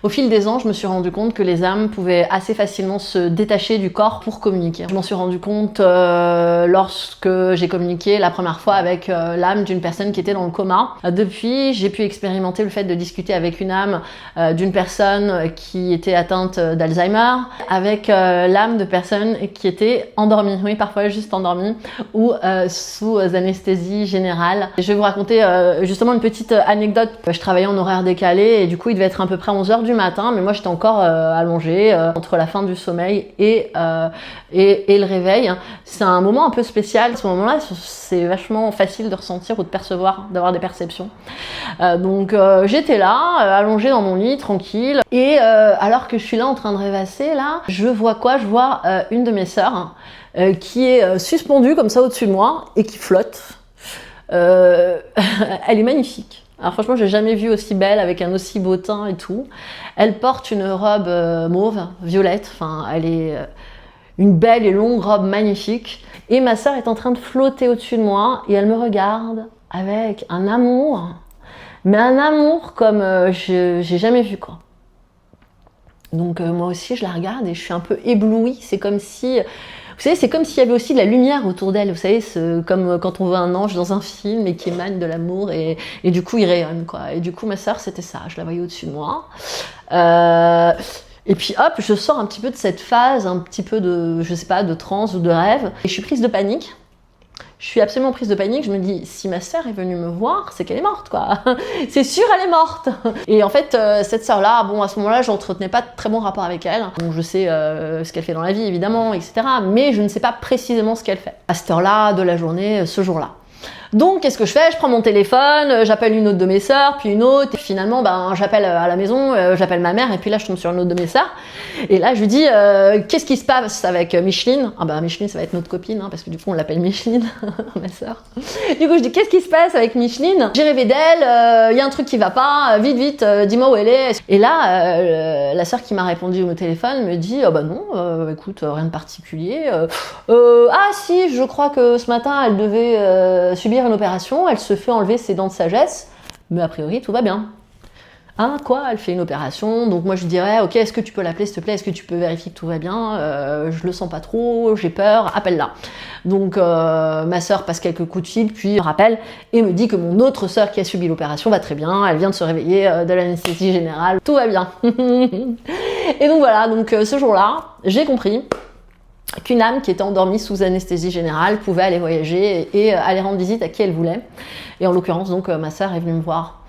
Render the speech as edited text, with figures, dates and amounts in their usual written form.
Au fil des ans, je me suis rendu compte que les âmes pouvaient assez facilement se détacher du corps pour communiquer. Je m'en suis rendu compte lorsque j'ai communiqué la première fois avec l'âme d'une personne qui était dans le coma. Depuis, j'ai pu expérimenter le fait de discuter avec une âme d'une personne qui était atteinte d'Alzheimer, avec l'âme de personnes qui étaient endormies, oui, parfois juste endormies, ou sous anesthésie générale. Je vais vous raconter justement une petite anecdote. Je travaillais en horaire décalé et du coup il devait être à peu près 11h du matin, mais moi j'étais encore allongée entre la fin du sommeil et le réveil. C'est un moment un peu spécial. À ce moment-là, c'est vachement facile de ressentir ou de percevoir, d'avoir des perceptions. Donc j'étais là, allongée dans mon lit, tranquille, et alors que je suis là en train de rêvasser, là, je vois quoi? Je vois une de mes sœurs qui est suspendue comme ça au-dessus de moi et qui flotte. Elle est magnifique. Alors franchement, j'ai jamais vu aussi belle avec un aussi beau teint et tout. Elle porte une robe mauve, violette. Enfin, elle est une belle et longue robe magnifique. Et ma sœur est en train de flotter au-dessus de moi et elle me regarde avec un amour, mais un amour comme j'ai jamais vu quoi. Donc moi aussi, je la regarde et je suis un peu éblouie. C'est comme si... Vous savez, c'est comme s'il y avait aussi de la lumière autour d'elle. Vous savez, comme quand on voit un ange dans un film et qui émane de l'amour et du coup, il rayonne, quoi. Et du coup, ma sœur, c'était ça. Je la voyais au-dessus de moi. Et puis, hop, je sors un petit peu de cette phase, un petit peu de, je sais pas, de transe ou de rêve. Et je suis prise de panique. Je suis absolument prise de panique, je me dis, si ma sœur est venue me voir, c'est qu'elle est morte, quoi. C'est sûr, elle est morte. Et en fait, cette sœur-là, bon, à ce moment-là, je n'entretenais pas de très bon rapport avec elle. Donc, je sais ce qu'elle fait dans la vie, évidemment, etc. Mais je ne sais pas précisément ce qu'elle fait. À cette heure-là de la journée, ce jour-là. Donc, qu'est-ce que je fais? Je prends mon téléphone, j'appelle une autre de mes sœurs, puis une autre, et finalement, ben, j'appelle à la maison, j'appelle ma mère, et puis là, je tombe sur une autre de mes sœurs, et là, je lui dis, qu'est-ce qui se passe avec Micheline? Ah ben, Micheline, ça va être notre copine, hein, parce que du coup, on l'appelle Micheline, ma sœur. Du coup, je dis, qu'est-ce qui se passe avec Micheline? J'ai rêvé d'elle, y a un truc qui va pas, vite, vite, dis-moi où elle est. Et là, la sœur qui m'a répondu au téléphone me dit, oh bah non, écoute, rien de particulier. Ah si, je crois que ce matin, elle devait subir une opération, elle se fait enlever ses dents de sagesse, mais a priori tout va bien. Hein, quoi? Elle fait une opération, donc moi je dirais, ok, est-ce que tu peux l'appeler s'il te plaît, est-ce que tu peux vérifier que tout va bien, je le sens pas trop, j'ai peur, appelle-la. Donc ma sœur passe quelques coups de fil, puis me rappelle et me dit que mon autre sœur qui a subi l'opération va très bien, elle vient de se réveiller de l'anesthésie générale, tout va bien. Et donc voilà, donc ce jour-là, j'ai compris qu'une âme qui était endormie sous anesthésie générale pouvait aller voyager et aller rendre visite à qui elle voulait. Et en l'occurrence, donc, ma sœur est venue me voir